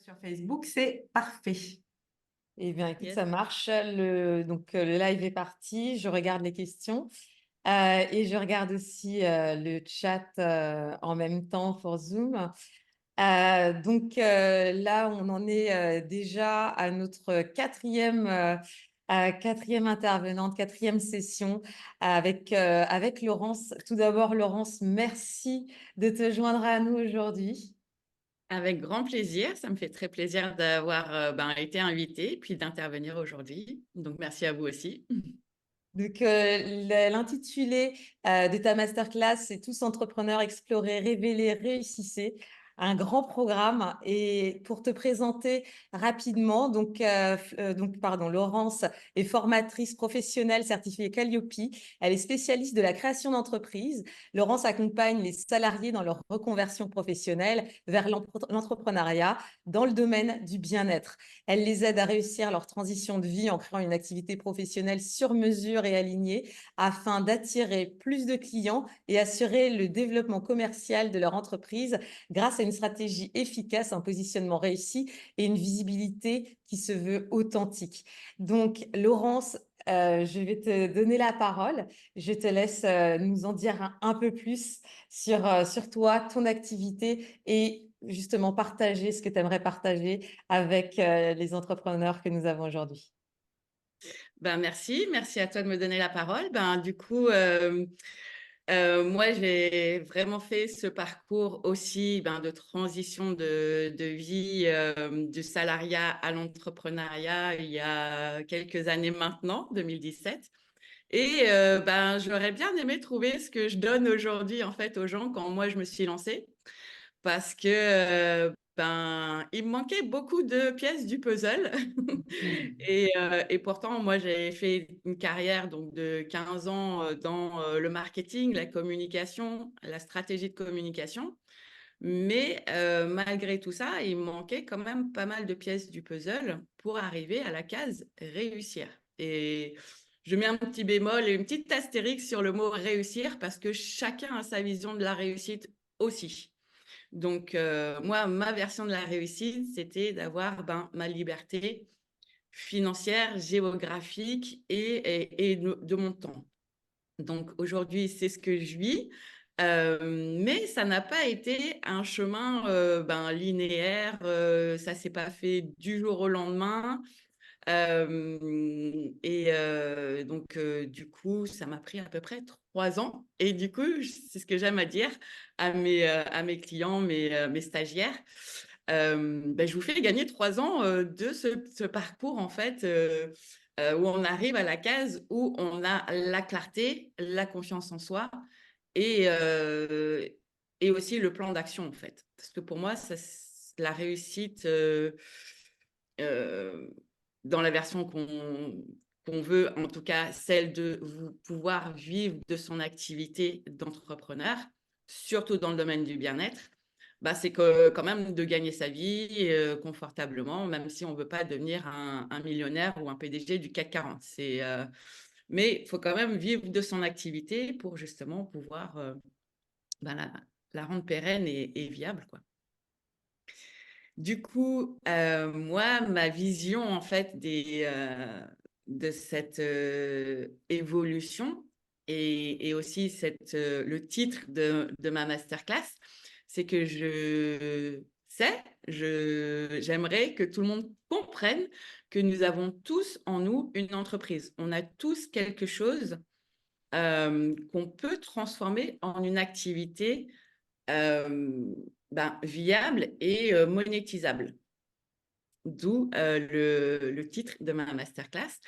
sur Facebook, c'est parfait. Eh bien, écoute, Yes. ça marche. Le live est parti. Je regarde les questions et je regarde aussi le chat en même temps pour Zoom. Là, on en est déjà à notre quatrième intervenante, quatrième session avec Laurence. Tout d'abord, Laurence, merci de te joindre à nous aujourd'hui. Avec grand plaisir. Ça me fait très plaisir d'avoir été invitée puis d'intervenir aujourd'hui. Donc, merci à vous aussi. L'intitulé de ta masterclass, c'est Tous entrepreneurs, explorer, révéler, réussissez. Un grand programme. Et pour te présenter rapidement, Laurence est formatrice professionnelle certifiée Calliope. Elle est spécialiste de la création d'entreprises. Laurence accompagne les salariés dans leur reconversion professionnelle vers l'entrepreneuriat dans le domaine du bien-être. Elle les aide à réussir leur transition de vie en créant une activité professionnelle sur mesure et alignée afin d'attirer plus de clients et assurer le développement commercial de leur entreprise grâce à une stratégie efficace, un positionnement réussi et une visibilité qui se veut authentique. Donc, Laurence, je vais te donner la parole. Je te laisse nous en dire un peu plus sur toi, ton activité et justement partager ce que tu aimerais partager avec les entrepreneurs que nous avons aujourd'hui. Merci à toi de me donner la parole. Moi, j'ai vraiment fait ce parcours aussi de transition de vie du salariat à l'entrepreneuriat il y a quelques années maintenant, 2017. Et j'aurais bien aimé trouver ce que je donne aujourd'hui en fait aux gens quand moi je me suis lancée. Parce que il me manquait beaucoup de pièces du puzzle. Mhm. Et pourtant, moi, j'ai fait une carrière donc, de 15 ans dans le marketing, la communication, la stratégie de communication. Mais malgré tout ça, il me manquait quand même pas mal de pièces du puzzle pour arriver à la case réussir. Et je mets un petit bémol et une petite astérix sur le mot réussir parce que chacun a sa vision de la réussite aussi. Donc, moi, ma version de la réussite, c'était d'avoir ma liberté financière, géographique et de mon temps. Donc, aujourd'hui, c'est ce que je vis. Mais ça n'a pas été un chemin linéaire. Ça ne s'est pas fait du jour au lendemain. Du coup, ça m'a pris à peu près 3 ans. Et du coup, c'est ce que j'aime à dire à mes clients, mes stagiaires. Je vous fais gagner 3 ans de ce parcours, en fait, où on arrive à la case où on a la clarté, la confiance en soi et, euh, et aussi le plan d'action, en fait. Parce que pour moi, la réussite... euh, dans la version qu'on veut, en tout cas celle de vous pouvoir vivre de son activité d'entrepreneur, surtout dans le domaine du bien-être, c'est que, quand même de gagner sa vie confortablement, même si on ne veut pas devenir un millionnaire ou un PDG du CAC 40. Mais il faut quand même vivre de son activité pour justement pouvoir la rendre pérenne et viable, quoi. Du coup, moi, ma vision en fait de cette évolution et aussi le titre de ma masterclass, c'est que j'aimerais que tout le monde comprenne que nous avons tous en nous une entreprise. On a tous quelque chose qu'on peut transformer en une activité viable et monétisable. D'où le titre de ma masterclass.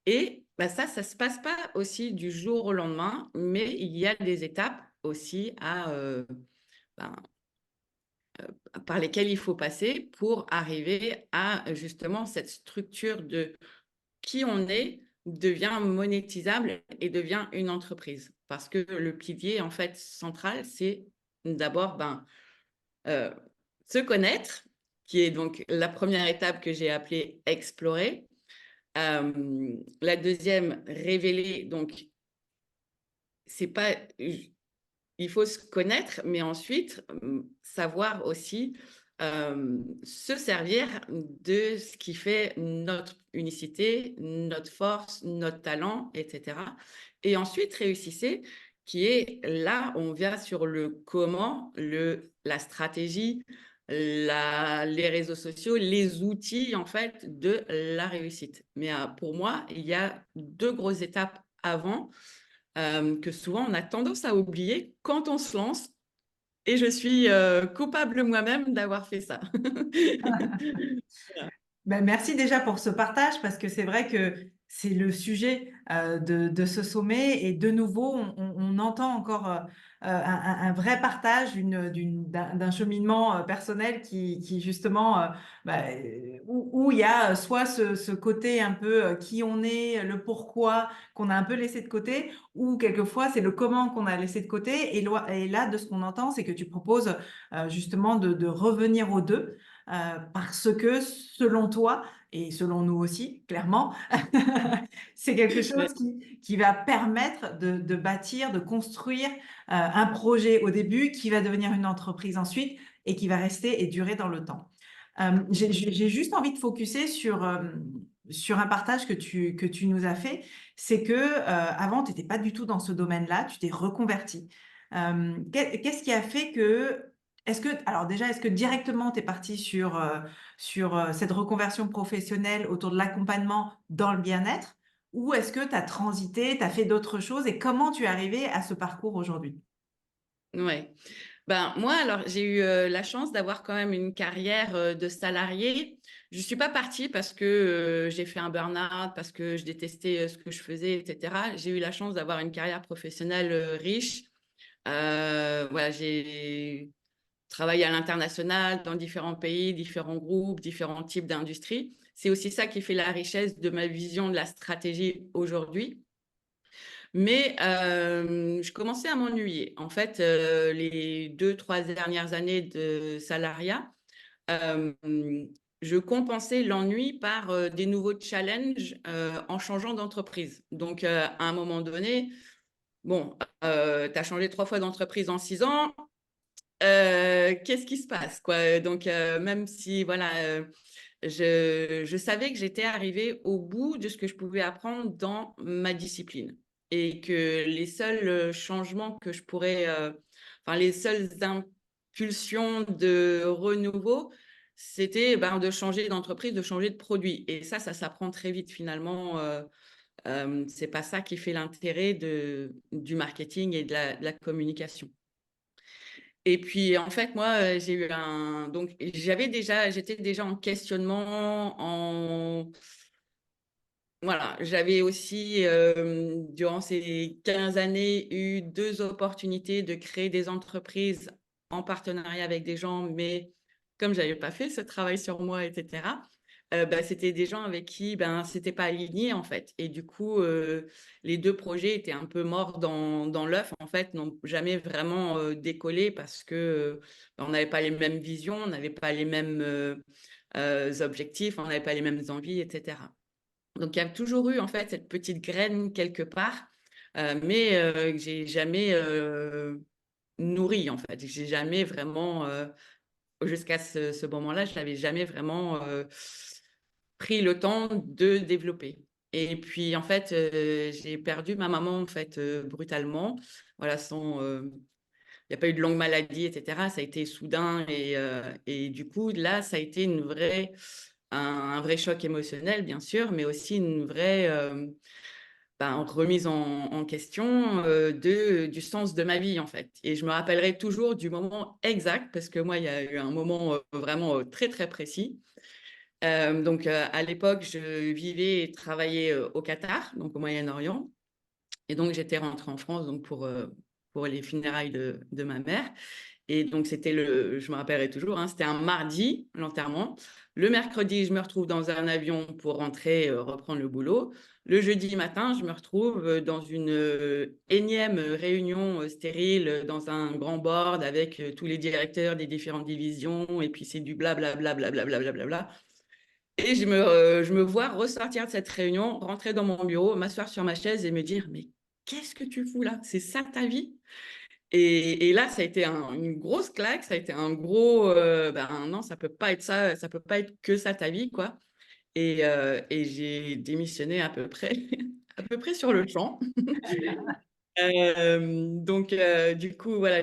Et ça ne se passe pas aussi du jour au lendemain, mais il y a des étapes aussi ben, par lesquelles il faut passer pour arriver à justement cette structure de qui on est devient monétisable et devient une entreprise. Parce que le pilier en fait central, c'est d'abord euh, se connaître, qui est donc la première étape que j'ai appelée explorer. La deuxième, révéler. Donc, c'est pas, il faut se connaître, mais ensuite savoir aussi se servir de ce qui fait notre unicité, notre force, notre talent, etc. Et ensuite, réussissez, qui est là, on vient sur le comment, la stratégie, les réseaux sociaux, les outils, en fait, de la réussite. Mais pour moi, il y a deux grosses étapes avant que souvent on a tendance à oublier quand on se lance. Et je suis coupable moi-même d'avoir fait ça. Ben, merci déjà pour ce partage parce que c'est vrai que c'est le sujet de ce sommet et de nouveau, on entend encore un vrai partage d'un cheminement personnel qui justement, où il y a soit ce côté un peu qui on est, le pourquoi qu'on a un peu laissé de côté, ou quelquefois c'est le comment qu'on a laissé de côté. Et là, de ce qu'on entend, c'est que tu proposes justement de revenir aux deux. Parce que selon toi, et selon nous aussi, clairement, c'est quelque chose qui va permettre de bâtir, de construire un projet au début qui va devenir une entreprise ensuite et qui va rester et durer dans le temps. J'ai juste envie de focuser sur un partage que tu nous as fait. C'est que avant, tu n'étais pas du tout dans ce domaine-là, tu t'es reconverti. Qu'est-ce qui a fait que alors déjà, est-ce que directement tu es parti sur cette reconversion professionnelle autour de l'accompagnement dans le bien-être ou est-ce que tu as transité, tu as fait d'autres choses et comment tu es arrivé à ce parcours aujourd'hui? Ouais. Ben, moi, alors, j'ai eu la chance d'avoir quand même une carrière de salarié. Je ne suis pas partie parce que j'ai fait un burn-out, parce que je détestais ce que je faisais, etc. J'ai eu la chance d'avoir une carrière professionnelle riche. Voilà, j'ai travaillé à l'international, dans différents pays, différents groupes, différents types d'industries. C'est aussi ça qui fait la richesse de ma vision de la stratégie aujourd'hui. Mais je commençais à m'ennuyer. En fait, les 2, 3 dernières années de salariat, euh, je compensais l'ennui par des nouveaux challenges en changeant d'entreprise. Donc, à un moment donné, bon, tu as changé 3 fois d'entreprise en 6 ans. Qu'est-ce qui se passe, quoi? Donc, même si, voilà, je savais que j'étais arrivée au bout de ce que je pouvais apprendre dans ma discipline et que les seuls changements que je pourrais, enfin, les seules impulsions de renouveau, c'était ben, de changer d'entreprise, de changer de produit. Et ça s'apprend très vite finalement. C'est pas ça qui fait l'intérêt du marketing et de la communication. Et puis, en fait, moi, j'ai eu un. Donc, j'étais déjà en questionnement, Voilà, j'avais aussi, durant ces 15 années, eu 2 opportunités de créer des entreprises en partenariat avec des gens, mais comme je n'avais pas fait ce travail sur moi, etc., bah, c'était des gens avec qui ben, ce n'était pas aligné, en fait. Et du coup, les 2 projets étaient un peu morts dans l'œuf, en fait, n'ont jamais vraiment décollé parce que on n'avait pas les mêmes visions, on n'avait pas les mêmes objectifs, on n'avait pas les mêmes envies, etc. Donc, il y a toujours eu en fait cette petite graine quelque part, mais que j'ai jamais nourrie en fait. J'ai jamais vraiment, jusqu'à ce moment-là, je n'avais jamais vraiment pris le temps de développer. Et puis en fait, j'ai perdu ma maman en fait brutalement. Voilà, il n'y a pas eu de longue maladie, etc. Ça a été soudain et du coup là, ça a été un vrai choc émotionnel, bien sûr, mais aussi une vraie remise en question du sens de ma vie, en fait. Et je me rappellerai toujours du moment exact, parce que moi, il y a eu un moment vraiment très, très précis. Donc, à l'époque, je vivais et travaillais au Qatar, donc au Moyen-Orient. Et donc, j'étais rentrée en France donc pour les funérailles de ma mère. Et donc, je me rappellerai toujours, hein, c'était un mardi, l'enterrement. Le mercredi, je me retrouve dans un avion pour rentrer, reprendre le boulot. Le jeudi matin, je me retrouve dans une énième réunion stérile, dans un grand board avec tous les directeurs des différentes divisions. Et puis, c'est du blablabla, blablabla, blablabla. Et je me vois ressortir de cette réunion, rentrer dans mon bureau, m'asseoir sur ma chaise et me dire, mais qu'est-ce que tu fous là? C'est ça ta vie? Et là, ça a été une grosse claque, ça a été un gros, non, ça peut pas être ça, ça peut pas être que ça ta vie, quoi. Et j'ai démissionné à peu près, à peu près sur le champ. Donc, du coup, voilà,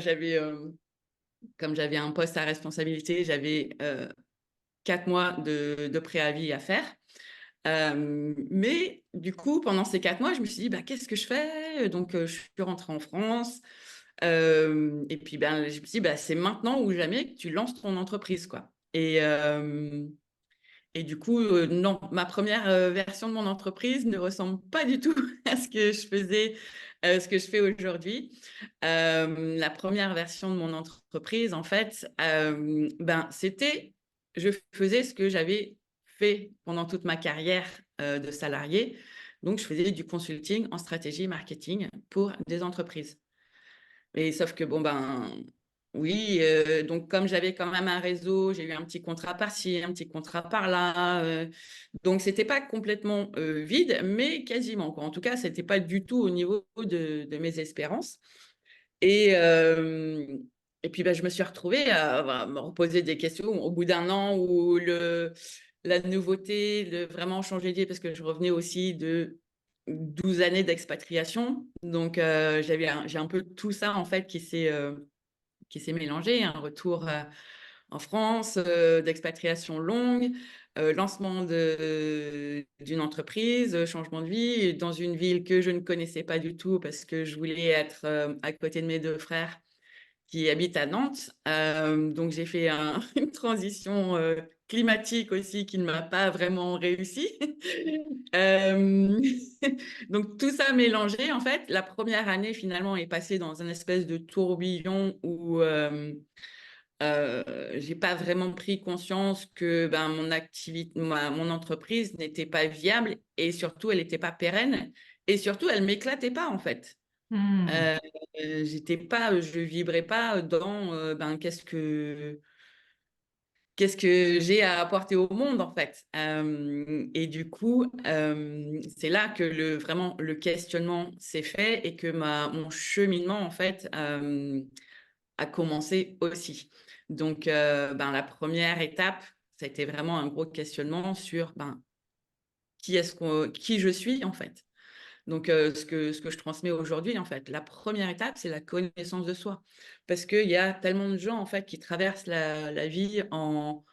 comme j'avais un poste à responsabilité, j'avais 4 mois de préavis à faire. Mais du coup, pendant ces 4 mois, je me suis dit, bah, qu'est-ce que je fais? Donc, je suis rentrée en France. Et puis, ben, je me suis dit, bah, c'est maintenant ou jamais que tu lances ton entreprise, quoi. Et du coup, non, ma première version de mon entreprise ne ressemble pas du tout à ce que je faisais, ce que je fais aujourd'hui. La première version de mon entreprise, en fait, je faisais ce que j'avais fait pendant toute ma carrière de salarié. Donc, je faisais du consulting en stratégie marketing pour des entreprises. Et sauf que, bon, oui, donc comme j'avais quand même un réseau, j'ai eu un petit contrat par-ci, un petit contrat par-là. Donc, c'était pas complètement vide, mais quasiment, quoi. En tout cas, c'était pas du tout au niveau de mes espérances. Et, euh, et puis, je me suis retrouvée à me reposer des questions au bout d'un an où la nouveauté, de vraiment changer d'idée, parce que je revenais aussi de 12 années d'expatriation. Donc, j'ai un peu tout ça, en fait, qui s'est mélangé. Un retour en France, d'expatriation longue, lancement d'une entreprise, changement de vie dans une ville que je ne connaissais pas du tout parce que je voulais être à côté de mes 2 frères qui habitent à Nantes. Donc, j'ai fait une transition climatique aussi qui ne m'a pas vraiment réussi. Euh, donc, tout ça mélangé, en fait, la première année, finalement, est passée dans un espèce de tourbillon où j'ai pas vraiment pris conscience que mon activité, mon entreprise n'était pas viable et surtout, elle n'était pas pérenne et surtout, elle m'éclatait pas, en fait. Hmm. Euh, je vibrais pas dans qu'est-ce que j'ai à apporter au monde en fait. Et du coup, c'est là que vraiment le questionnement s'est fait et que mon cheminement en fait a commencé aussi. Donc, la première étape, ça a été vraiment un gros questionnement sur qui je suis en fait. Donc, ce que je transmets aujourd'hui, en fait, la première étape, c'est la connaissance de soi. Parce qu'il y a tellement de gens, en fait, qui traversent la vie en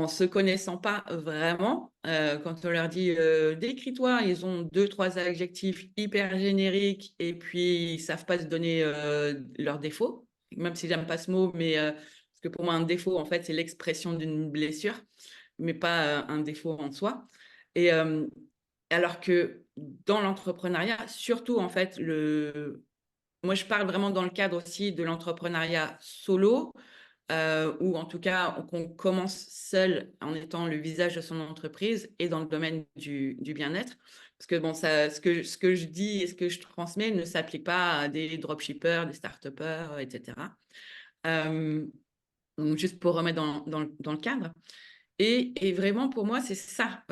se connaissant pas vraiment. Quand on leur dit décris-toi, ils ont 2, 3 adjectifs hyper génériques et puis ils savent pas se donner leurs défauts. Même si j'aime pas ce mot, mais parce que pour moi, un défaut, en fait, c'est l'expression d'une blessure, mais pas un défaut en soi. Et alors que dans l'entrepreneuriat, surtout, en fait, moi, je parle vraiment dans le cadre aussi de l'entrepreneuriat solo, ou en tout cas qu'on commence seul en étant le visage de son entreprise et dans le domaine du bien-être. Parce que bon, ce que je dis et ce que je transmets ne s'applique pas à des dropshippers, des start-upers, etc. Euh, donc juste pour remettre dans le cadre. Et vraiment, pour moi, c'est ça,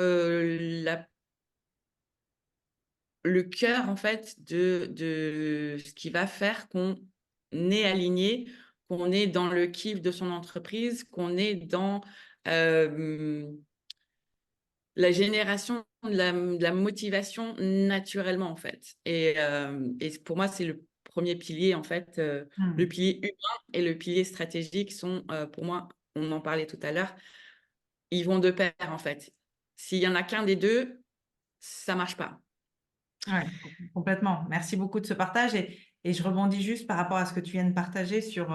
le cœur, en fait, de ce qui va faire qu'on est aligné, qu'on est dans le kiff de son entreprise, qu'on est dans la génération de la motivation naturellement, en fait. Et pour moi, c'est le premier pilier, en fait. Le Hmm. pilier humain et le pilier stratégique sont, pour moi, on en parlait tout à l'heure, ils vont de pair, en fait. S'il y en a qu'un des deux, ça marche pas. Ouais, complètement. Merci beaucoup de ce partage et je rebondis juste par rapport à ce que tu viens de partager sur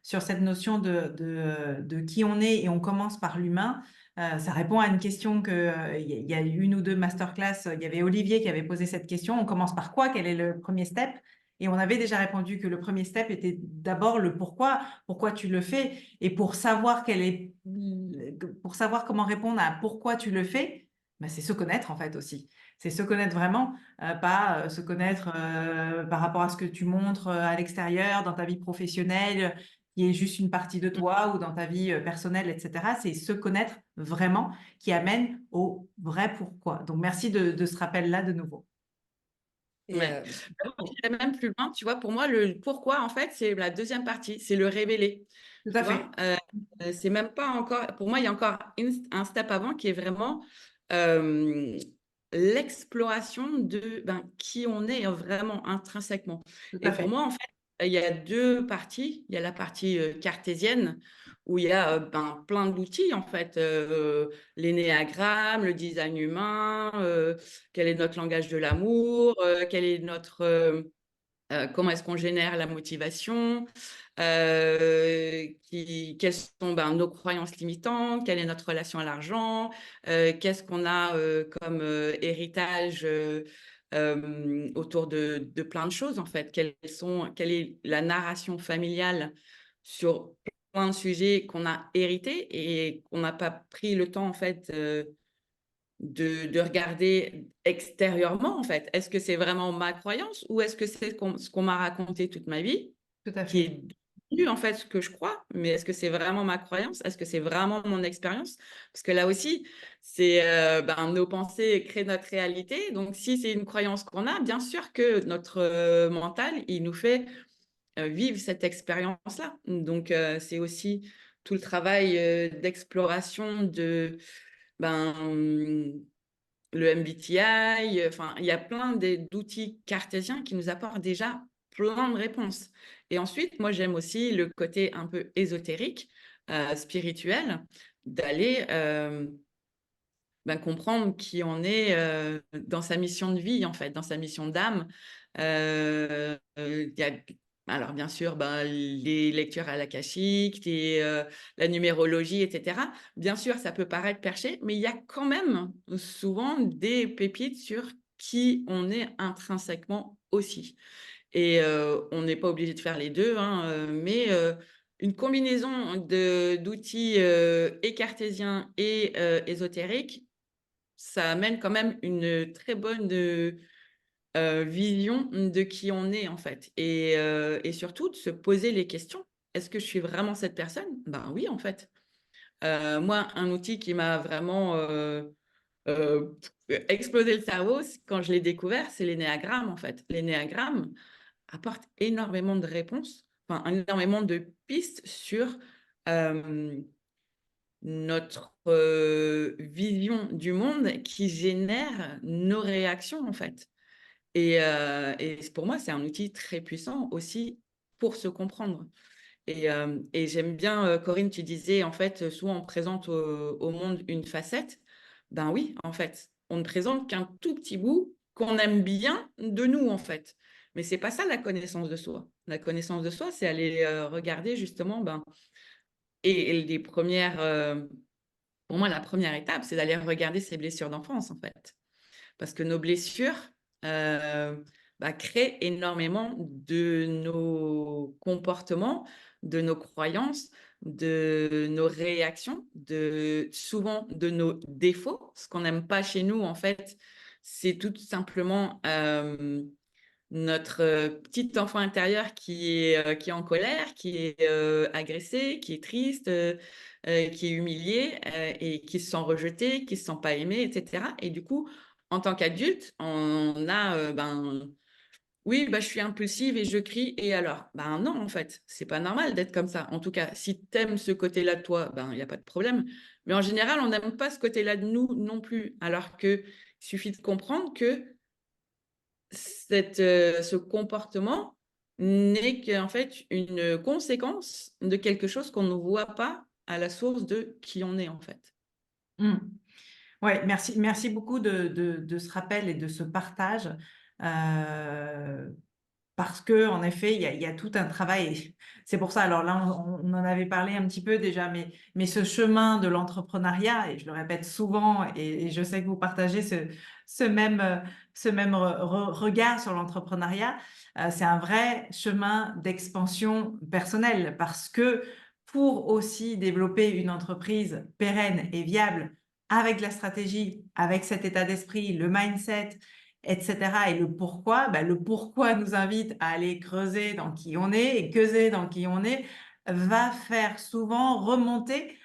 cette notion de qui on est et on commence par l'humain. Ça répond à une question il y a une ou deux masterclass, il y avait Olivier qui avait posé cette question. On commence par quoi? Quel est le premier step? Et on avait déjà répondu que le premier step était d'abord le pourquoi tu le fais. Et pour savoir comment répondre à pourquoi tu le fais, ben, c'est se connaître en fait aussi. C'est se connaître vraiment, pas se connaître par rapport à ce que tu montres à l'extérieur, dans ta vie professionnelle, qui est juste une partie de toi, ou dans ta vie personnelle, etc. C'est se connaître vraiment qui amène au vrai pourquoi. Donc, merci de ce rappel-là de nouveau. Et, Ouais. J'irais même plus loin, tu vois, pour moi, le pourquoi, en fait, c'est la deuxième partie, c'est le révéler. Tout Tu à fait. vois, c'est même pas encore, pour moi, il y a encore un step avant qui est vraiment euh, l'exploration de qui on est vraiment intrinsèquement. Tout Et à pour fait. moi, en fait, il y a deux parties. Il y a la partie cartésienne où il y a plein d'outils, en fait, l'énéagramme, le design humain, quel est notre langage de l'amour, quel est notre comment est-ce qu'on génère la motivation, quelles sont nos croyances limitantes, quelle est notre relation à l'argent, qu'est-ce qu'on a comme héritage autour de plein de choses, en fait. Quelle est la narration familiale sur plein de sujets qu'on a hérités et qu'on n'a pas pris le temps, en fait, de regarder extérieurement, en fait. Est-ce que c'est vraiment ma croyance ou est-ce que c'est ce qu'on m'a raconté toute ma vie Tout à qui fait. est devenu, en fait, ce que je crois, mais est-ce que c'est vraiment ma croyance? Est-ce que c'est vraiment mon expérience? Parce que là aussi, c'est nos pensées créent notre réalité. Donc, si c'est une croyance qu'on a, bien sûr que notre mental, il nous fait vivre cette expérience-là. Donc, c'est aussi tout le travail d'exploration de le MBTI, enfin, il y a plein d'outils cartésiens qui nous apportent déjà plein de réponses. Et ensuite, moi, j'aime aussi le côté un peu ésotérique, spirituel, d'aller comprendre qui on est dans sa mission de vie, en fait, dans sa mission d'âme. Il y a, alors, bien sûr, les lectures à l'akashique, la numérologie, etc. Bien sûr, ça peut paraître perché, mais il y a quand même souvent des pépites sur qui on est intrinsèquement aussi. Et on n'est pas obligé de faire les deux, hein, mais une combinaison d'outils et cartésiens et ésotériques, ça amène quand même une très bonne vision de qui on est, en fait. Et surtout, de se poser les questions. Est-ce que je suis vraiment cette personne? Ben oui, en fait. Moi, un outil qui m'a vraiment euh, explosé le cerveau, quand je l'ai découvert, c'est l'énéagramme, en fait. L'énéagramme apporte énormément de réponses, enfin, énormément de pistes sur notre vision du monde qui génère nos réactions, en fait. Et pour moi, c'est un outil très puissant aussi pour se comprendre. Et j'aime bien, Corinne, tu disais, en fait, souvent on présente au monde une facette. Ben oui, en fait, on ne présente qu'un tout petit bout qu'on aime bien de nous, en fait. Mais c'est pas ça la connaissance de soi. La connaissance de soi, c'est aller regarder justement, et les premières, pour moi, la première étape, c'est d'aller regarder ses blessures d'enfance, en fait. Parce que nos blessures créent énormément de nos comportements, de nos croyances, de nos réactions, souvent de nos défauts. Ce qu'on n'aime pas chez nous, en fait, c'est tout simplement notre petit enfant intérieur qui est en colère, qui est agressé, qui est triste, qui est humilié et qui se sent rejeté, qui se sent pas aimé, etc. Et du coup, en tant qu'adulte, on a, oui, je suis impulsive et je crie. Et alors, non, en fait, c'est pas normal d'être comme ça. En tout cas, si tu aimes ce côté-là de toi, il n'y a pas de problème. Mais en général, on n'aime pas ce côté-là de nous non plus. Alors que il suffit de comprendre que ce comportement n'est qu'en fait une conséquence de quelque chose qu'on ne voit pas à la source de qui on est, en fait. Ouais, merci beaucoup de ce rappel et de ce partage. Parce que en effet, il y a tout un travail. C'est pour ça, alors là, on en avait parlé un petit peu déjà, mais ce chemin de l'entrepreneuriat, et je le répète souvent, et je sais que vous partagez ce même regard sur l'entrepreneuriat, c'est un vrai chemin d'expansion personnelle, parce que pour aussi développer une entreprise pérenne et viable, avec la stratégie, avec cet état d'esprit, le mindset, etc. Et le pourquoi nous invite à aller creuser dans qui on est, et creuser dans qui on est va faire souvent remonter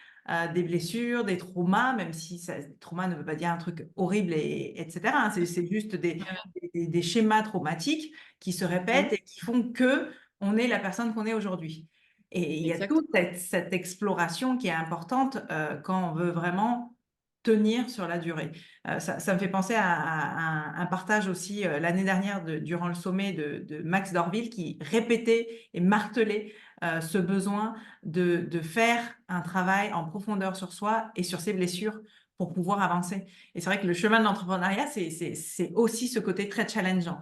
des blessures, des traumas, même si trauma ne veut pas dire un truc horrible, etc. hein. C'est juste des schémas traumatiques qui se répètent et qui font qu'on est la personne qu'on est aujourd'hui. Et il y a toute cette exploration qui est importante quand on veut vraiment tenir sur la durée. Ça me fait penser à un partage aussi l'année dernière durant le sommet de Max Dorville qui répétait et martelait ce besoin de faire un travail en profondeur sur soi et sur ses blessures pour pouvoir avancer. Et c'est vrai que le chemin de l'entrepreneuriat, c'est aussi ce côté très challengeant.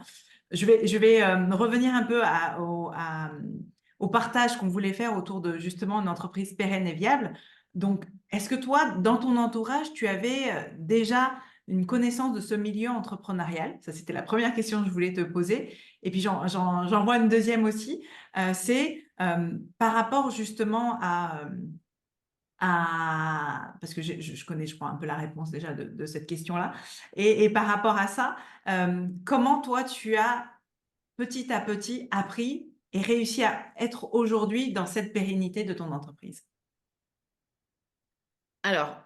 Je vais revenir un peu au partage qu'on voulait faire autour de justement une entreprise pérenne et viable. Donc, est-ce que toi, dans ton entourage, tu avais déjà une connaissance de ce milieu entrepreneurial? Ça, c'était la première question que je voulais te poser. Et puis, j'en vois une deuxième aussi. C'est par rapport justement parce que je connais, je crois, un peu la réponse déjà de cette question-là. Et par rapport à ça, comment toi, tu as petit à petit appris et réussi à être aujourd'hui dans cette pérennité de ton entreprise? Alors,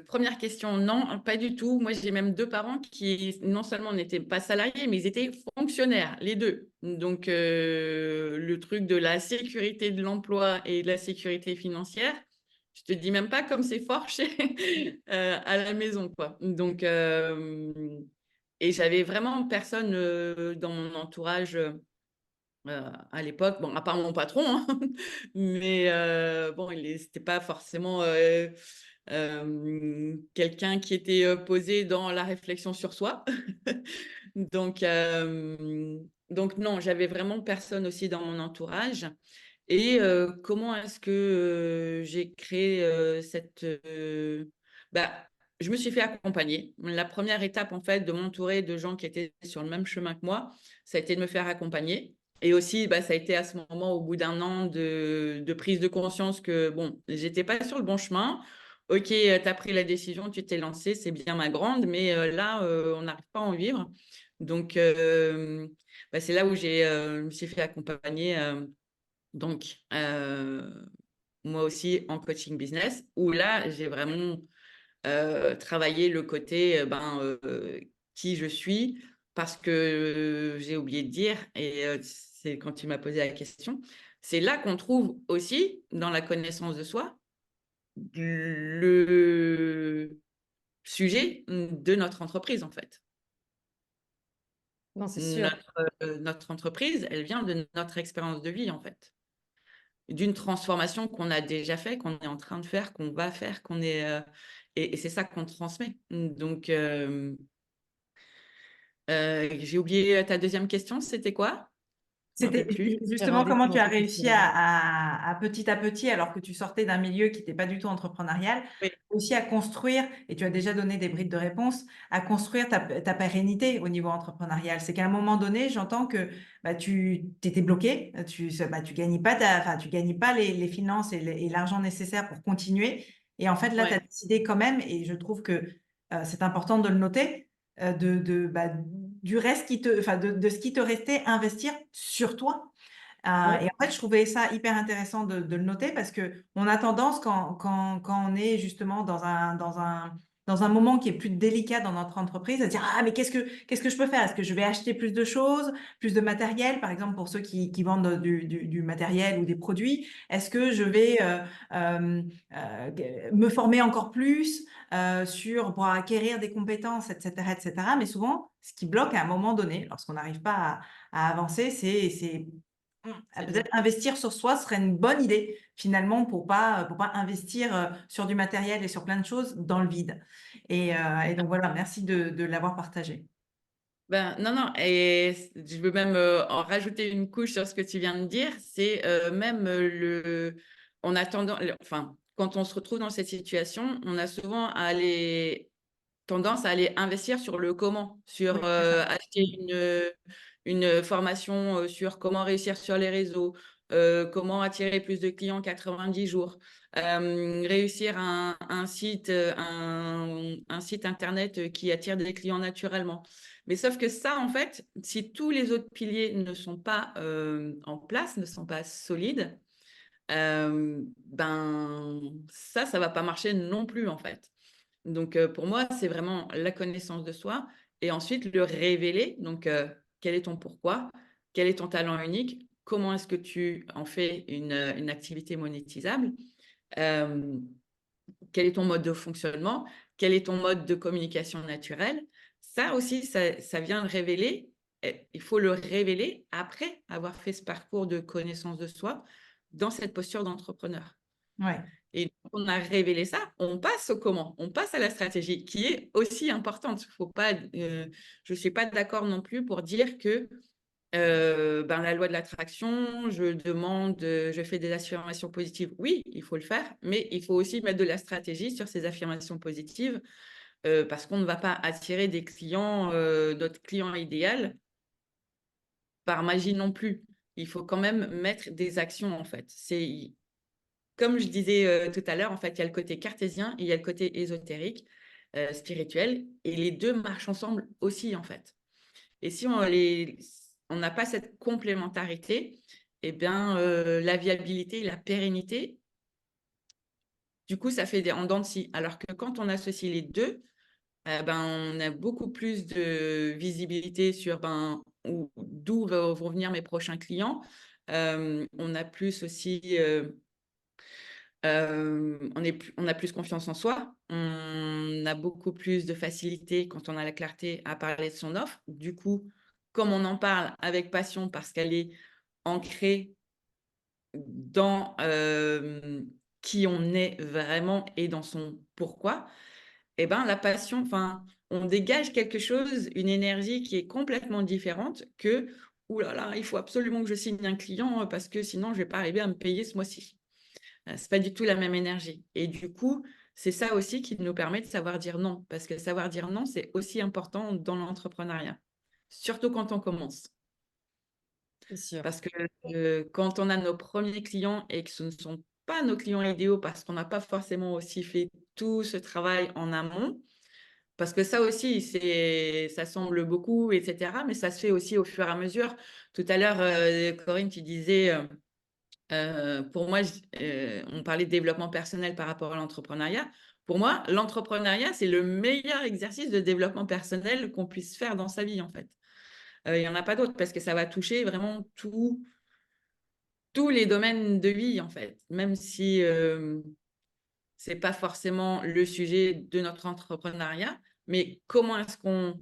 première question, non, pas du tout. Moi, j'ai même 2 parents qui, non seulement n'étaient pas salariés, mais ils étaient fonctionnaires, les 2. Donc, le truc de la sécurité de l'emploi et de la sécurité financière, je te dis même pas comme c'est fort chez à la maison, quoi. Donc, et j'avais vraiment personne, dans mon entourage, à l'époque, bon, à part mon patron, hein, mais bon, c'était pas forcément quelqu'un qui était posé dans la réflexion sur soi. Donc, non, j'avais vraiment personne aussi dans mon entourage. Et comment est-ce que j'ai créé cette... bah, je me suis fait accompagner. La première étape, en fait, de m'entourer de gens qui étaient sur le même chemin que moi, ça a été de me faire accompagner. Et aussi, bah, ça a été à ce moment, au bout d'un an de prise de conscience que, bon, j'étais pas sur le bon chemin. Ok, tu as pris la décision, tu t'es lancé, c'est bien ma grande, mais là, on n'arrive pas à en vivre. Donc, bah, c'est là où je me suis fait accompagner. Donc, moi aussi en coaching business, où là, j'ai vraiment travaillé le côté qui je suis, parce que j'ai oublié de dire, et c'est quand tu m'as posé la question, c'est là qu'on trouve aussi, dans la connaissance de soi, le sujet de notre entreprise, en fait. Non, c'est sûr. Notre entreprise, elle vient de notre expérience de vie, en fait. D'une transformation qu'on a déjà fait, qu'on est en train de faire, qu'on va faire, qu'on est... et c'est ça qu'on transmet. Donc, j'ai oublié ta deuxième question, c'était quoi? Je me C'était rappelle plus. justement comment tu as réussi à petit, alors que tu sortais d'un milieu qui n'était pas du tout entrepreneurial, Oui. aussi à construire, et tu as déjà donné des brides de réponse, à construire ta pérennité au niveau entrepreneurial. C'est qu'à un moment donné, j'entends que bah, tu étais bloqué, tu gagnais pas, tu gagnais pas les finances et l'argent nécessaire pour continuer. Et en fait, là, tu as décidé quand même, et je trouve que c'est important de le noter, du reste de ce qui te restait, investir sur toi. Et en fait, je trouvais ça hyper intéressant de le noter parce que on a tendance quand on est justement dans un moment qui est plus délicat dans notre entreprise à dire ah mais qu'est-ce que je peux faire? Est-ce que je vais acheter plus de choses, plus de matériel, par exemple pour ceux qui vendent du matériel ou des produits? Est-ce que je vais me former encore plus pour acquérir des compétences, etc., etc. Mais souvent, ce qui bloque à un moment donné, lorsqu'on n'arrive pas à avancer, c'est peut-être investir sur soi serait une bonne idée finalement pour pas investir sur du matériel et sur plein de choses dans le vide. Et donc voilà, merci de l'avoir partagé. Ben, non, non, et je veux même en rajouter une couche sur ce que tu viens de dire, c'est même on a tendance, enfin, quand on se retrouve dans cette situation, on a souvent tendance à aller investir sur le comment, sur Oui, c'est ça. acheter une formation sur comment réussir sur les réseaux, comment attirer plus de clients en 90 jours, réussir un site internet qui attire des clients naturellement. Mais sauf que ça, en fait, si tous les autres piliers ne sont pas en place, ne sont pas solides, ça ne va pas marcher non plus, en fait. Donc, pour moi, c'est vraiment la connaissance de soi et ensuite le révéler. Donc, quel est ton pourquoi? Quel est ton talent unique? Comment est-ce que tu en fais une activité monétisable? Euh, Quel est ton mode de fonctionnement? Quel est ton mode de communication naturelle? Ça aussi, ça vient le révéler. Il faut le révéler après avoir fait ce parcours de connaissance de soi dans cette posture d'entrepreneur. Ouais. Et quand on a révélé ça, on passe au comment, on passe à la stratégie qui est aussi importante. Faut pas, je ne suis pas d'accord non plus pour dire que la loi de l'attraction, je fais des affirmations positives. Oui, il faut le faire, mais il faut aussi mettre de la stratégie sur ces affirmations positives parce qu'on ne va pas attirer des clients, notre client idéal par magie non plus. Il faut quand même mettre des actions en fait. C'est comme je disais tout à l'heure, en fait, il y a le côté cartésien et il y a le côté ésotérique, spirituel, et les deux marchent ensemble aussi en fait. Et si on n'a pas cette complémentarité, eh bien, la viabilité, la pérennité, du coup, ça fait en dents de scie. Alors que quand on associe les deux, on a beaucoup plus de visibilité sur d'où vont venir mes prochains clients. On a plus aussi, on a plus confiance en soi. On a beaucoup plus de facilité quand on a la clarté à parler de son offre. Du coup, comme on en parle avec passion parce qu'elle est ancrée dans qui on est vraiment et dans son pourquoi, eh ben, la passion, on dégage quelque chose, une énergie qui est complètement différente que « Ouh là là, il faut absolument que je signe un client parce que sinon, je ne vais pas arriver à me payer ce mois-ci ». C'est pas du tout la même énergie. Et du coup, c'est ça aussi qui nous permet de savoir dire non. Parce que savoir dire non, c'est aussi important dans l'entrepreneuriat. Surtout quand on commence. C'est sûr. Parce que quand on a nos premiers clients et que ce ne sont pas nos clients idéaux parce qu'on n'a pas forcément aussi fait tout ce travail en amont, parce que ça aussi, ça semble beaucoup, etc. Mais ça se fait aussi au fur et à mesure. Tout à l'heure, Corinne, tu disais... pour moi, on parlait de développement personnel par rapport à l'entrepreneuriat. Pour moi, l'entrepreneuriat, c'est le meilleur exercice de développement personnel qu'on puisse faire dans sa vie, en fait. Il n'y en a pas d'autre parce que ça va toucher vraiment tous les domaines de vie, en fait. Même si ce n'est pas forcément le sujet de notre entrepreneuriat, mais comment est-ce qu'on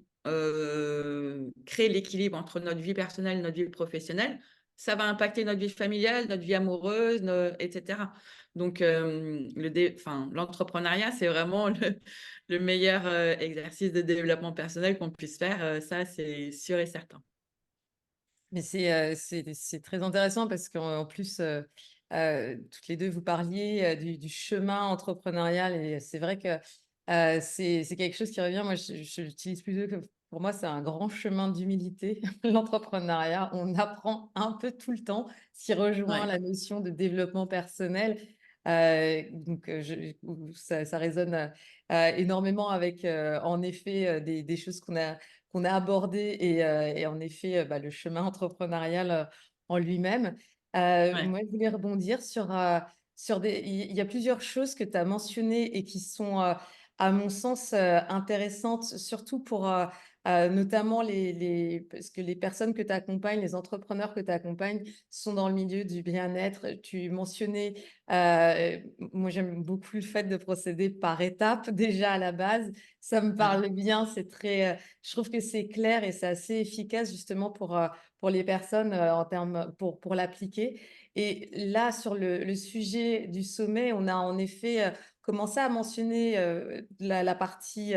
crée l'équilibre entre notre vie personnelle et notre vie professionnelle, ça va impacter notre vie familiale, notre vie amoureuse, etc. Donc, l'entrepreneuriat, c'est vraiment le meilleur exercice de développement personnel qu'on puisse faire. Ça, c'est sûr et certain. Mais c'est très intéressant parce qu'en plus, toutes les deux, vous parliez du chemin entrepreneurial et c'est vrai que c'est quelque chose qui revient. Moi, je l'utilise plutôt que pour moi, c'est un grand chemin d'humilité, l'entrepreneuriat. On apprend un peu tout le temps, ce qui rejoint Ouais. la notion de développement personnel. Donc, ça résonne énormément avec, en effet, des choses qu'on a abordé et en effet le chemin entrepreneurial en lui-même. Ouais. Moi, je voulais rebondir sur il y a plusieurs choses que tu as mentionnées et qui sont, à mon sens, intéressantes, surtout pour notamment parce que les personnes que tu accompagnes, les entrepreneurs que tu accompagnes sont dans le milieu du bien-être. Tu mentionnais, moi j'aime beaucoup le fait de procéder par étapes déjà à la base. Ça me Ouais. parle bien, c'est très, je trouve que c'est clair et c'est assez efficace justement pour les personnes en termes pour l'appliquer. Et là, sur le sujet du sommet, on a en effet commencé à mentionner la partie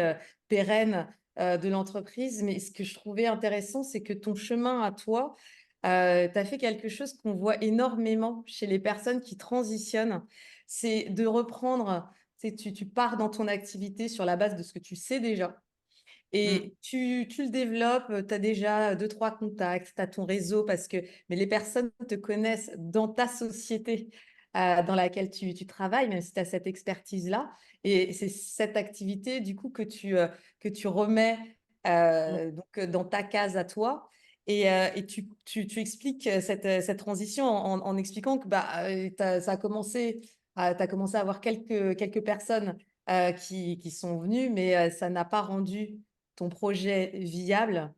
pérenne de l'entreprise. Mais ce que je trouvais intéressant, c'est que ton chemin à toi, tu as fait quelque chose qu'on voit énormément chez les personnes qui transitionnent. C'est de reprendre, tu pars dans ton activité sur la base de ce que tu sais déjà. Mm. Et tu le développes, tu as déjà 2-3 contacts, tu as ton réseau mais les personnes te connaissent dans ta société dans laquelle tu travailles, même si tu as cette expertise-là. Et c'est cette activité, du coup, que tu remets Mm. dans ta case à toi. Et tu expliques cette transition en expliquant que ça a commencé, tu as commencé à avoir quelques personnes qui sont venues, mais ça n'a pas rendu ton projet viable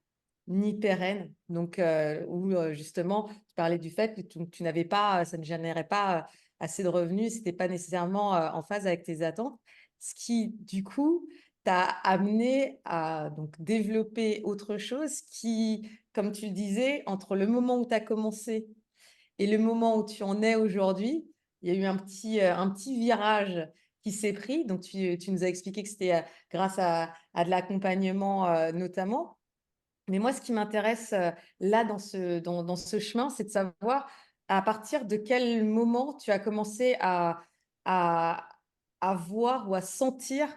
ni pérenne. Donc, justement, tu parlais du fait que tu n'avais pas, ça ne générait pas assez de revenus, c'était pas nécessairement en phase avec tes attentes, ce qui, du coup, t'a amené à donc développer autre chose qui, comme tu le disais, entre le moment où tu as commencé et le moment où tu en es aujourd'hui, il y a eu un petit virage qui s'est pris. Donc, tu nous as expliqué que c'était grâce à de l'accompagnement notamment. Mais moi, ce qui m'intéresse là dans ce chemin, c'est de savoir à partir de quel moment tu as commencé à, à voir ou à sentir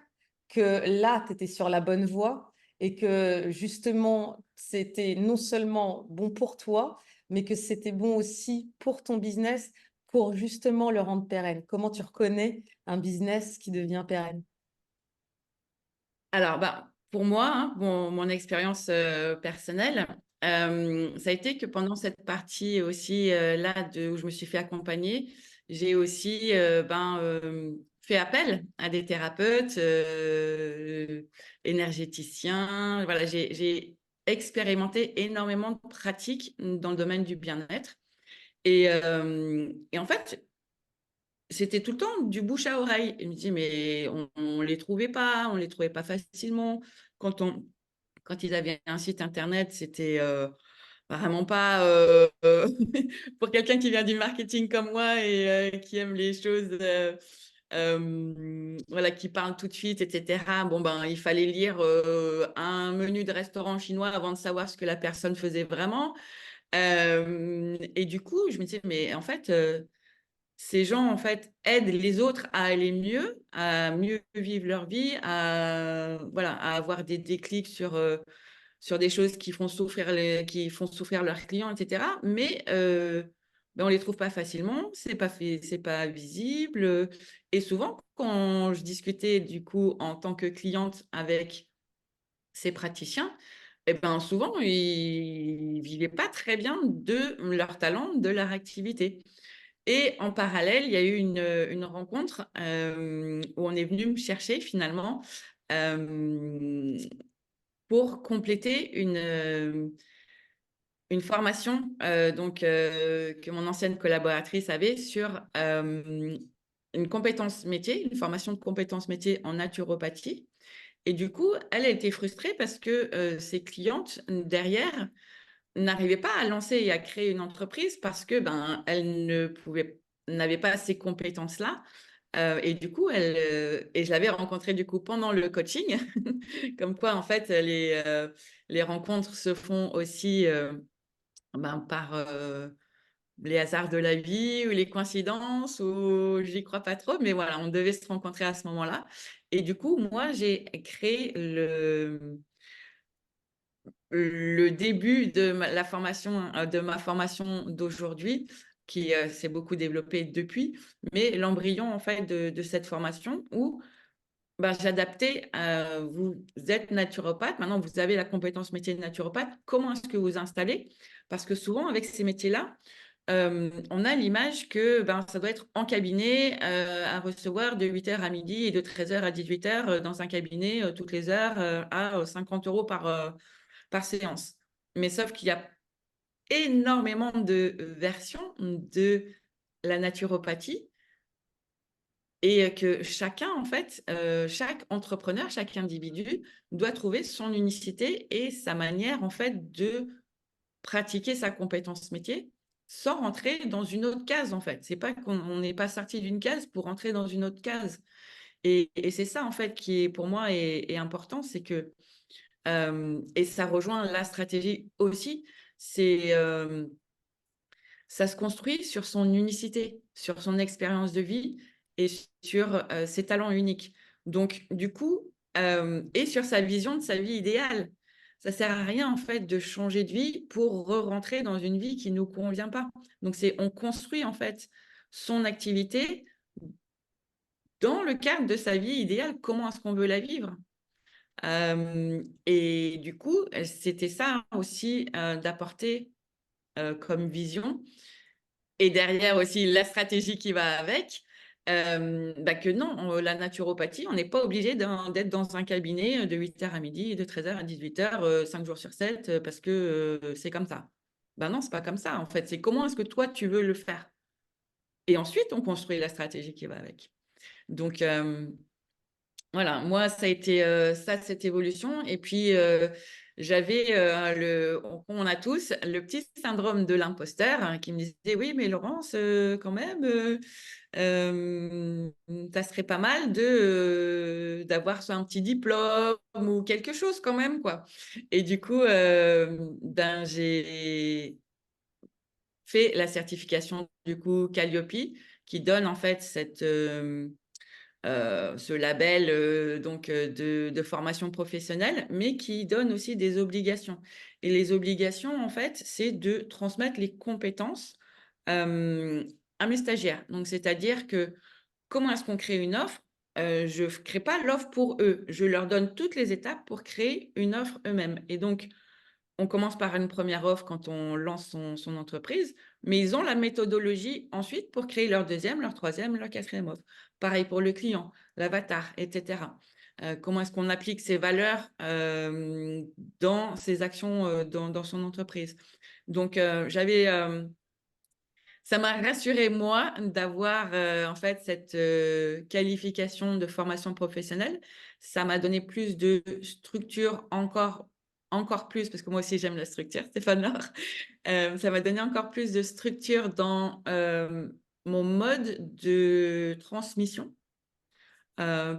que là, tu étais sur la bonne voie et que justement, c'était non seulement bon pour toi, mais que c'était bon aussi pour ton business pour justement le rendre pérenne. Comment tu reconnais un business qui devient pérenne? Alors, pour moi, hein, mon expérience personnelle, ça a été que pendant cette partie aussi là où je me suis fait accompagner, j'ai aussi fait appel à des thérapeutes, énergéticiens. Voilà, j'ai expérimenté énormément de pratiques dans le domaine du bien-être. Et en fait, c'était tout le temps du bouche à oreille. Il me dit, mais on les trouvait pas, on les trouvait pas facilement. Quand ils avaient un site internet, c'était vraiment pas pour quelqu'un qui vient du marketing comme moi et qui aime les choses, voilà, qui parle tout de suite, etc. Bon, il fallait lire un menu de restaurant chinois avant de savoir ce que la personne faisait vraiment. Et du coup, je me disais, mais en fait, ces gens, en fait, aident les autres à aller mieux, à mieux vivre leur vie, voilà, à avoir des déclics sur des choses qui font souffrir leurs clients, etc. Mais on ne les trouve pas facilement, c'est pas visible. Et souvent, quand je discutais du coup en tant que cliente avec ces praticiens, souvent, ils ne vivaient pas très bien de leur talent, de leur activité. Et en parallèle, il y a eu une rencontre où on est venu me chercher finalement pour compléter une formation que mon ancienne collaboratrice avait sur une compétence métier, une formation de compétences métiers en naturopathie. Et du coup, elle a été frustrée parce que ses clientes derrière n'arrivaient pas à lancer et à créer une entreprise parce que elle n'avait pas ces compétences-là. Et du coup, et je l'avais rencontrée du coup pendant le coaching, comme quoi en fait les rencontres se font aussi par les hasards de la vie ou les coïncidences, ou j'y crois pas trop, mais voilà, on devait se rencontrer à ce moment-là. Et du coup, moi, j'ai créé le début de ma formation d'aujourd'hui, qui s'est beaucoup développée depuis, mais l'embryon en fait de cette formation où j'adaptais, vous êtes naturopathe, maintenant vous avez la compétence métier de naturopathe, comment est-ce que vous installez? Parce que souvent avec ces métiers-là, on a l'image que ça doit être en cabinet, à recevoir de 8h à midi et de 13h à 18h dans un cabinet toutes les heures à 50 € par séance. Mais sauf qu'il y a énormément de versions de la naturopathie et que chacun, en fait, chaque entrepreneur, chaque individu doit trouver son unicité et sa manière, en fait, de pratiquer sa compétence métier sans rentrer dans une autre case, en fait. C'est pas qu'on n'est pas sorti d'une case pour rentrer dans une autre case. Et c'est ça, en fait, qui est pour moi est important, c'est que et ça rejoint la stratégie aussi, c'est ça se construit sur son unicité, sur son expérience de vie et sur ses talents uniques. Donc, du coup, et sur sa vision de sa vie idéale. Ça ne sert à rien, en fait, de changer de vie pour re-rentrer dans une vie qui ne nous convient pas. Donc, on construit, en fait, son activité dans le cadre de sa vie idéale. Comment est-ce qu'on veut la vivre? Et du coup, c'était ça aussi d'apporter comme vision. Et derrière aussi la stratégie qui va avec, que non, la naturopathie, on n'est pas obligé d'être dans un cabinet de 8h à midi et de 13h à 18h, 5 jours sur 7, parce que c'est comme ça. Ben non, c'est pas comme ça, en fait. C'est comment est-ce que toi, tu veux le faire? Et ensuite, on construit la stratégie qui va avec. Donc, voilà, moi, ça a été ça, cette évolution. Et puis, j'avais, on a tous le petit syndrome de l'imposteur, hein, qui me disait, oui, mais Laurence, quand même, ça serait pas mal d'avoir un petit diplôme ou quelque chose quand même, quoi. Et du coup, j'ai fait la certification, du coup, Calliope, qui donne en fait ce label de formation professionnelle, mais qui donne aussi des obligations. Et les obligations, en fait, c'est de transmettre les compétences à mes stagiaires. Donc, c'est-à-dire que comment est-ce qu'on crée une offre? Je ne crée pas l'offre pour eux. Je leur donne toutes les étapes pour créer une offre eux-mêmes. Et donc, on commence par une première offre quand on lance son entreprise, mais ils ont la méthodologie ensuite pour créer leur deuxième, leur troisième, leur quatrième offre. Pareil pour le client, l'avatar, etc. Comment est-ce qu'on applique ces valeurs dans ses actions dans son entreprise? Donc, ça m'a rassurée, moi, d'avoir en fait cette qualification de formation professionnelle. Ça m'a donné plus de structure, encore plus, parce que moi aussi j'aime la structure, Stéphane Laure. Ça m'a donné encore plus de structure dans mon mode de transmission,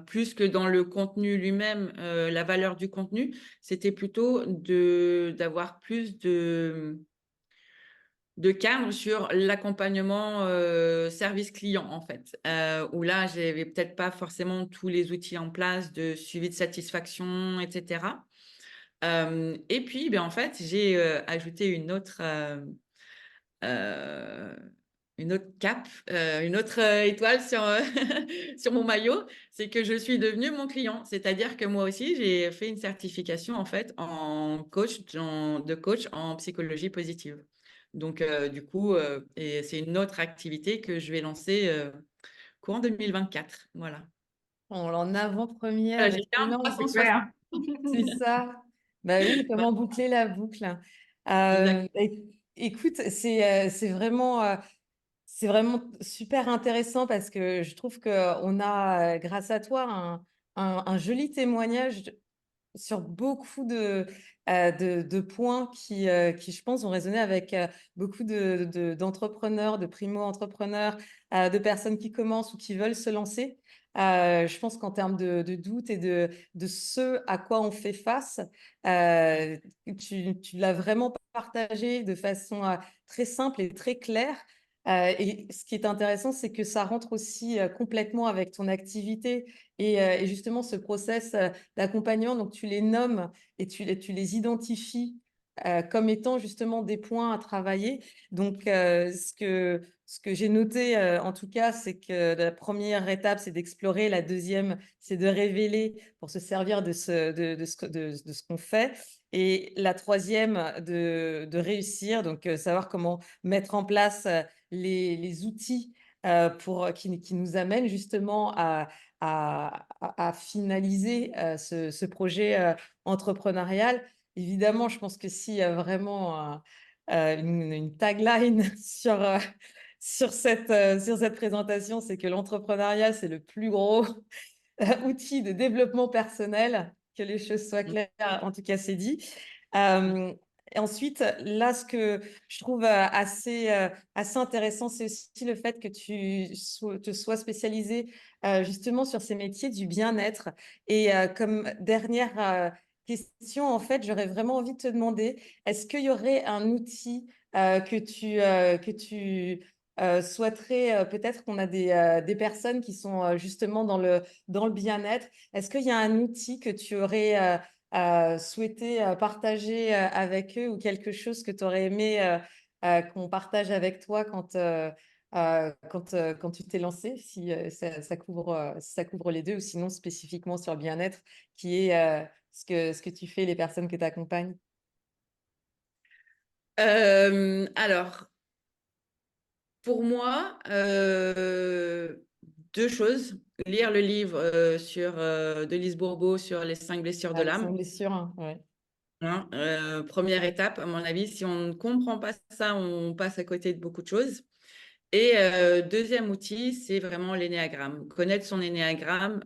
plus que dans le contenu lui-même, la valeur du contenu. C'était plutôt d'avoir plus de cadre sur l'accompagnement service client, en fait, où là, j'avais peut-être pas forcément tous les outils en place de suivi de satisfaction, etc. Et puis, ben, en fait, j'ai ajouté euh, une autre cape, une autre étoile sur, sur mon maillot, c'est que je suis devenue mon client. C'est-à-dire que moi aussi, j'ai fait une certification en fait en coach, de coach en psychologie positive. Donc, du coup, et c'est une autre activité que je vais lancer courant 2024. Voilà. On en avant-première, Voilà, j'ai fait un excellent. 360. Super. C'est ça. Bah oui, comment boucler la boucle. Exact. Écoute, c'est vraiment super intéressant parce que je trouve qu'on a, grâce à toi, un joli témoignage sur beaucoup de points qui, je pense, vont résonner avec beaucoup d'entrepreneurs, de primo-entrepreneurs, de personnes qui commencent ou qui veulent se lancer. Je pense qu'en termes de doute et de ce à quoi on fait face, euh, tu l'as vraiment partagé de façon très simple et très claire. Et ce qui est intéressant, c'est que ça rentre aussi complètement avec ton activité et justement ce process d'accompagnement. Donc, tu les nommes et tu les identifies comme étant justement des points à travailler. Donc, ce que j'ai noté, en tout cas, c'est que la première étape, c'est d'explorer. La deuxième, c'est de révéler pour se servir de ce qu'on fait. Et la troisième, de réussir, donc savoir comment mettre en place les outils qui nous amènent justement à finaliser ce projet entrepreneurial. Évidemment, je pense que s'il y a vraiment une tagline sur cette présentation, c'est que l'entrepreneuriat, c'est le plus gros outil de développement personnel, que les choses soient claires, en tout cas, c'est dit. Et ensuite, là, ce que je trouve assez intéressant, c'est aussi le fait que te sois spécialisé justement sur ces métiers du bien-être. Et comme dernière question, en fait, j'aurais vraiment envie de te demander, est-ce qu'il y aurait un outil que tu souhaiterais, peut-être qu'on a des personnes qui sont justement dans le bien-être. Est-ce qu'il y a un outil que tu aurais souhaité partager avec eux ou quelque chose que tu aurais aimé qu'on partage avec toi quand tu t'es lancé, si ça couvre les deux ou sinon spécifiquement sur le bien-être, qui est ce que tu fais, les personnes que tu accompagnes? Alors, pour moi, deux choses. Lire le livre de Lise Bourbeau sur les 5 blessures de Ah, les 5 l'âme. blessures, hein, ouais. Hein, première étape, à mon avis, si on ne comprend pas ça, on passe à côté de beaucoup de choses. Et deuxième outil, c'est vraiment l'énéagramme. Connaître son énéagramme,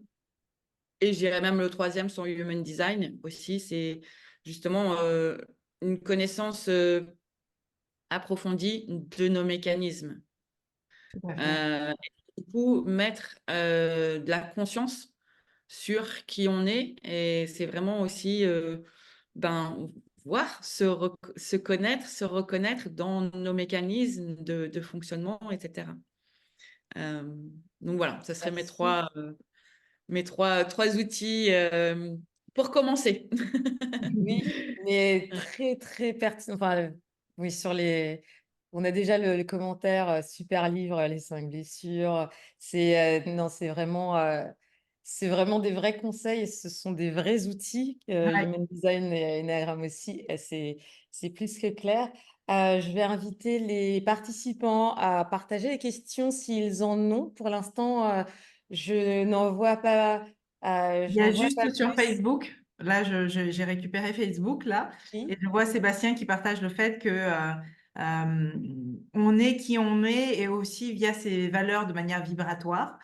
et je dirais même le troisième, son human design aussi, c'est justement une connaissance approfondie de nos mécanismes. Tout à fait. Du coup, mettre de la conscience sur qui on est, et c'est vraiment aussi voir, se connaître, se reconnaître dans nos mécanismes de fonctionnement, etc. Euh, donc voilà, ce seraient Merci. mes trois outils pour commencer. Oui, mais très, très pertinent. Enfin, oui, on a déjà le commentaire super livre, Les 5 blessures. Non, c'est vraiment des vrais conseils et ce sont des vrais outils. Ouais. Human Design et Enneagram aussi, c'est plus que clair. Je vais inviter les participants à partager les questions s'ils en ont. Pour l'instant, je n'en vois pas, Il y a j'en vois pas juste sur plus. Facebook, là j'ai récupéré Facebook là, et Oui. je vois Sébastien qui partage le fait que on est qui on est et aussi via ses valeurs de manière vibratoire.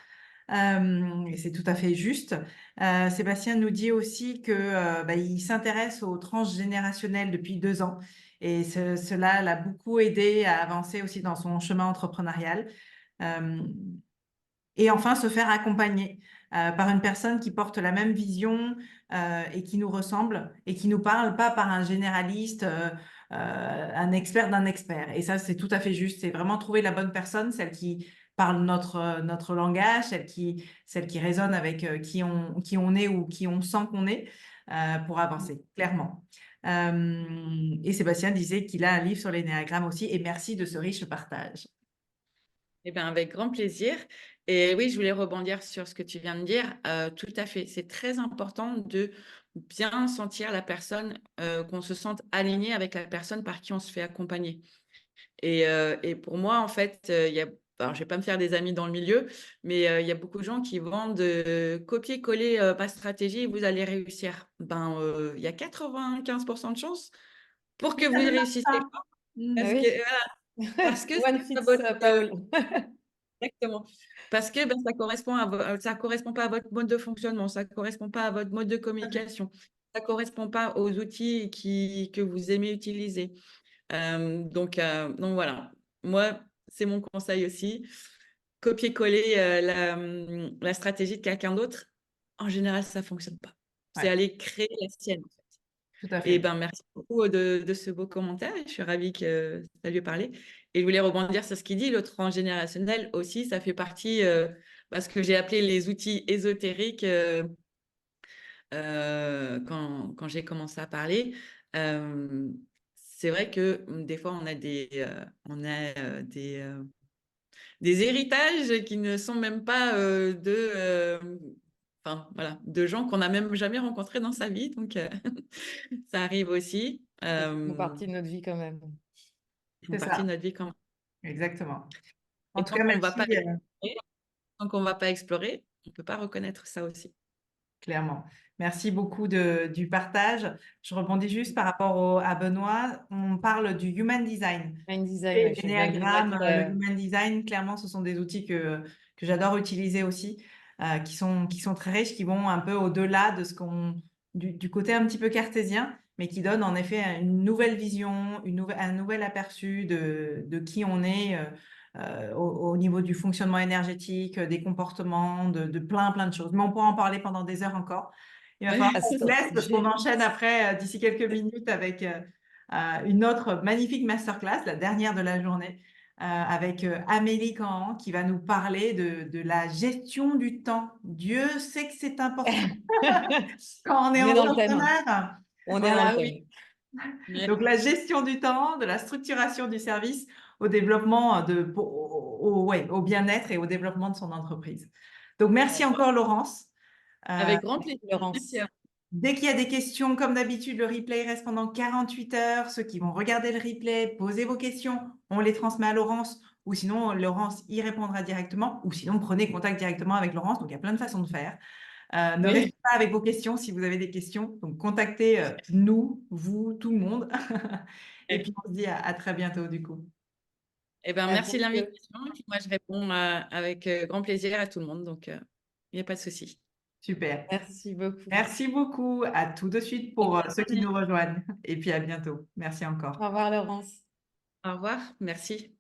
Et c'est tout à fait juste. Sébastien nous dit aussi que il s'intéresse au transgénérationnel depuis 2 ans et cela l'a beaucoup aidé à avancer aussi dans son chemin entrepreneurial. Euh, et enfin, se faire accompagner par une personne qui porte la même vision et qui nous ressemble et qui nous parle pas par un généraliste, un expert d'un expert. Et ça, c'est tout à fait juste. C'est vraiment trouver la bonne personne, celle qui parle notre langage, celle qui résonne avec qui on est ou qui on sent qu'on est pour avancer, clairement. Et Sébastien disait qu'il a un livre sur l'énéagramme aussi. Et merci de ce riche partage. Eh bien, avec grand plaisir. Et oui, je voulais rebondir sur ce que tu viens de dire. Tout à fait. C'est très important de bien sentir la personne, qu'on se sente aligné avec la personne par qui on se fait accompagner. Et pour moi, en fait, alors, je ne vais pas me faire des amis dans le milieu, mais il y a beaucoup de gens qui vendent copier-coller ma stratégie et vous allez réussir. Il y a 95% de chances pour que vous ne réussissiez Ah, pas Ah parce que, oui. parce que One c'est pas fits votre. all. Exactement. Parce que ça correspond pas à votre mode de fonctionnement, ça correspond pas à votre mode de communication, ça correspond pas aux outils que vous aimez utiliser. Donc voilà, moi, c'est mon conseil aussi. Copier-coller la stratégie de quelqu'un d'autre, en général, ça fonctionne pas. C'est Ouais, aller créer la sienne. tout à Et fait. merci beaucoup de ce beau commentaire. Je suis ravie que ça lui ait parlé. Et je voulais rebondir sur ce qu'il dit, le transgénérationnel aussi, ça fait partie, parce que j'ai appelé les outils ésotériques quand j'ai commencé à parler. C'est vrai que des fois, on a des héritages qui ne sont même pas enfin, voilà, de gens qu'on n'a même jamais rencontrés dans sa vie. Donc, ça arrive aussi. Et qui font partie de notre vie quand même. Ils font C'est partie de ça, notre vie quand même. exactement. En Et tout cas, merci. tant qu'on va pas explorer, on ne peut pas reconnaître ça aussi. Clairement. Merci beaucoup du partage. Je rebondis juste par rapport à Benoît. On parle du human design. Mind design, Et ouais, je viens de lui l'énéagramme, mettre. le human design, clairement, ce sont des outils que j'adore utiliser aussi, qui sont très riches, qui vont un peu au-delà de du côté un petit peu cartésien, mais qui donnent en effet une nouvelle vision, un nouvel aperçu de qui on est au niveau du fonctionnement énergétique, des comportements, de plein de choses. Mais on pourra en parler pendant des heures encore. Il va falloir Ah, qu'on se laisse parce qu'on j'ai- enchaîne après, d'ici quelques minutes, avec une autre magnifique masterclass, la dernière de la journée, avec Amélie Cahan, qui va nous parler de la gestion du temps. Dieu sait que c'est important quand on est On est dans le thème. entrepreneur. On est dans le Voilà. Oui. thème. Donc, la gestion du temps, de la structuration du service au développement, ouais, au bien-être et au développement de son entreprise. Donc, merci encore, Laurence. Euh, Avec grand plaisir. Merci Laurence. à vous. Dès qu'il y a des questions, comme d'habitude, le replay reste pendant 48 heures. Ceux qui vont regarder le replay, posez vos questions. On les transmet à Laurence ou sinon, Laurence y répondra directement ou sinon, prenez contact directement avec Laurence. Donc, il y a plein de façons de faire. Ne Oui. restez pas avec vos questions si vous avez des questions. Donc, contactez nous, vous, tout le monde. Et puis, on se dit à très bientôt du coup. Eh ben, À merci de bientôt. l'invitation. Et puis moi, je réponds avec grand plaisir à tout le monde. Donc, il n'y a pas de souci. Super. Merci beaucoup. Merci beaucoup. À tout de suite pour ceux qui nous rejoignent. Et puis à bientôt. Merci encore. Au revoir, Laurence. Au revoir. Merci.